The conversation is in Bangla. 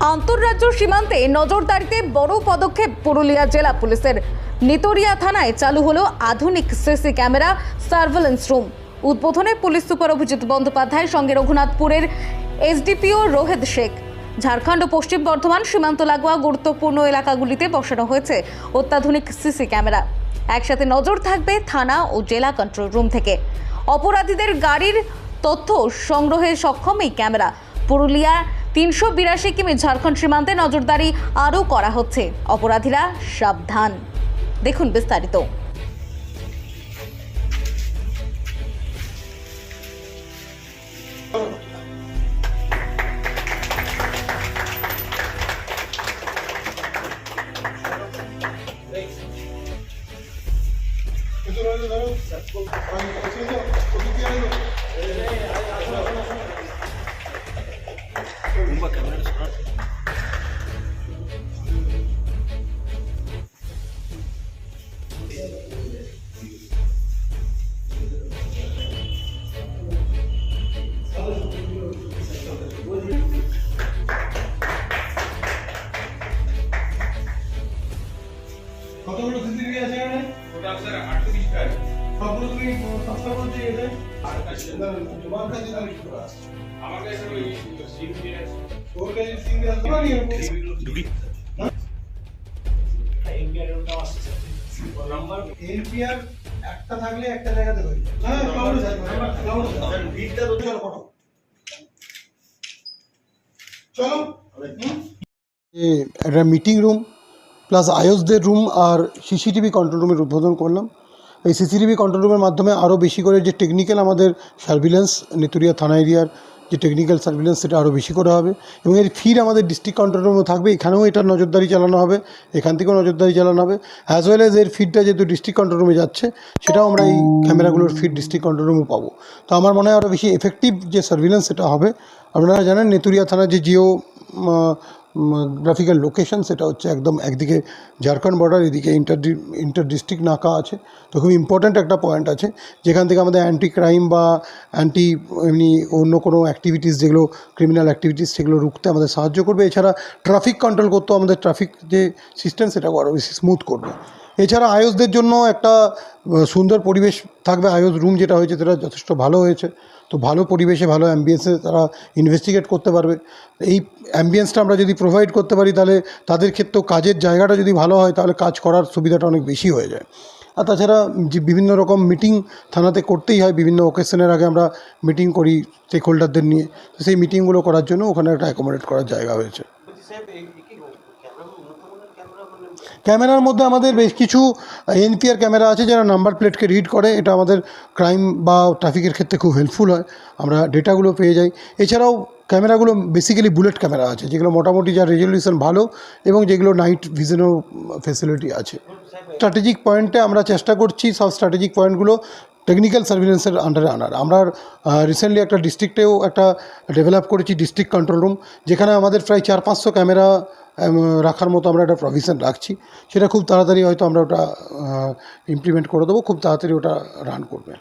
আন্তঃরাজ্য সীমান্তে নজরদারিতে বড় পদক্ষেপ পুরুলিয়া জেলা পুলিশের। নিতরিয়া থানায় চালু হলো আধুনিক সিসি ক্যামেরা সার্ভেলেন্স রুম। উদ্বোধনে পুলিশ সুপার অভিজিৎ বন্দ্যোপাধ্যায়, সঙ্গে রঘুনাথপুরের এসডিপিও রোহিত শেখ। ঝাড়খণ্ড ও পশ্চিম বর্ধমান সীমান্ত লাগোয়া গুরুত্বপূর্ণ এলাকাগুলিতে বসানো হয়েছে অত্যাধুনিক সিসি ক্যামেরা। একসাথে নজর থাকবে থানা ও জেলা কন্ট্রোল রুম থেকে। অপরাধীদের গাড়ির তথ্য সংগ্রহে সক্ষম এই ক্যামেরা। পুরুলিয়া ৩৮২ কিমি ঝাড়খণ্ড সীমান্তে নজরদারি আরও করা হচ্ছে। অপরাধীরা সাবধান। দেখুন বিস্তারিত। কতগুলো সিসিটিভি আছে এখানে? ওটা স্যার 38টা আছে। সবগুলো কি সস্তা বলতে এটা? আর কাছে তোমার কাছে না কি করা আছে? আমার কাছে ওই সিম দিয়ে আছে। ওর কাছে সিম দিয়ে আছে না ঢুকি। এনপিআর ওটা আসছে। নাম্বার এনপিআর একটা থাকলে একটা জায়গাতে হয়ে যায়। হ্যাঁ, কাউন্ট আছে। স্যার ভিড়টা তো চলো ফটো। চলো। একটা মিটিং রুম প্লাস আয়োসদের রুম আর সিসিটিভি কন্ট্রোল রুমের উদ্বোধন করলাম। এই সিসিটিভি কন্ট্রোল রুমের মাধ্যমে আরও বেশি করে যে টেকনিক্যাল আমাদের সার্ভিলেন্স, নিতুরিয়া থানা এরিয়ার যে টেকনিক্যাল সার্ভিলেন্স, সেটা আরও বেশি করা হবে। এবং এর ফির আমাদের ডিস্ট্রিক্ট কন্ট্রোল রুমও থাকবে, এখানেও এটার নজরদারি চালানো হবে, এখান থেকেও নজরদারি চালানো হবে। অ্যাজ ওয়েল এর ফিডটা যেহেতু ডিস্ট্রিক্ট কন্ট্রোল রুমে যাচ্ছে, সেটাও আমরা এই ক্যামেরাগুলোর ফিড ডিস্ট্রিক্ট কন্ট্রোল রুমে পাবো। তো আমার মনে হয় আরও বেশি এফেক্টিভ যে সার্ভিলেন্স সেটা হবে। আপনারা জানেন নিতুরিয়া থানার যে জিও গ্রাফিক্যাল লোকেশন, সেটা হচ্ছে একদম একদিকে ঝাড়খণ্ড বর্ডার, এদিকে ইন্টার ডিস্ট্রিক্ট নাকা আছে। তো খুব ইম্পর্ট্যান্ট একটা পয়েন্ট আছে, যেখান থেকে আমাদের অ্যান্টি ক্রাইম বা অ্যান্টি এমনি অন্য কোনো অ্যাক্টিভিটিস, যেগুলো ক্রিমিনাল অ্যাক্টিভিটিস, সেগুলো রুখতে আমাদের সাহায্য করবে। এছাড়া ট্রাফিক কন্ট্রোল করতেও আমাদের ট্রাফিক যে সিস্টেম, সেটাও আরও বেশি স্মুথ করবে। এছাড়া আয়োসদের জন্য একটা সুন্দর পরিবেশ থাকবে। আয়োস রুম যেটা হয়েছে সেটা যথেষ্ট ভালো হয়েছে। তো ভালো পরিবেশে, ভালো অ্যাম্বিয়েন্সে তারা ইনভেস্টিগেট করতে পারবে। এই অ্যাম্বিয়েন্সটা আমরা যদি প্রোভাইড করতে পারি, তাহলে তাদের ক্ষেত্রেও কাজের জায়গাটা যদি ভালো হয়, তাহলে কাজ করার সুবিধাটা অনেক বেশি হয়ে যায়। আর তাছাড়া যে বিভিন্ন রকম মিটিং থানাতে করতেই হয়, বিভিন্ন ওকেশনের আগে আমরা মিটিং করি স্টেক হোল্ডারদের নিয়ে। তো সেই মিটিংগুলো করার জন্য ওখানে একটা অ্যাকোমোডেট করার জায়গা হয়েছে। ক্যামেরার মধ্যে আমাদের বেশ কিছু এনপিআর ক্যামেরা আছে, যারা নাম্বার প্লেটকে রিড করে। এটা আমাদের ক্রাইম বা ট্রাফিকের ক্ষেত্রে খুব হেল্পফুল হয়, আমরা ডেটাগুলো পেয়ে যাই। এছাড়াও ক্যামেরাগুলো বেসিক্যালি বুলেট ক্যামেরা আছে, যেগুলো মোটামুটি যার রেজলিউশন ভালো এবং যেগুলো নাইট ভিশনেও ফেসিলিটি আছে। স্ট্র্যাটেজিক পয়েন্টে আমরা চেষ্টা করছি সব স্ট্র্যাটেজিক পয়েন্টগুলো টেকনিক্যাল সার্ভিলেন্সের আন্ডারে আনার। আমরা রিসেন্টলি একটা ডিস্ট্রিক্টেও একটা ডেভেলপ করেছি ডিস্ট্রিক্ট কন্ট্রোল রুম, যেখানে আমাদের প্রায় 400-500 ক্যামেরা রাখার মতো আমরা একটা প্রভিশন রাখছি। সেটা খুব তাড়াতাড়ি হয়তো আমরা ওটা ইমপ্লিমেন্ট করে দেবো, খুব তাড়াতাড়ি ওটা রান করবে।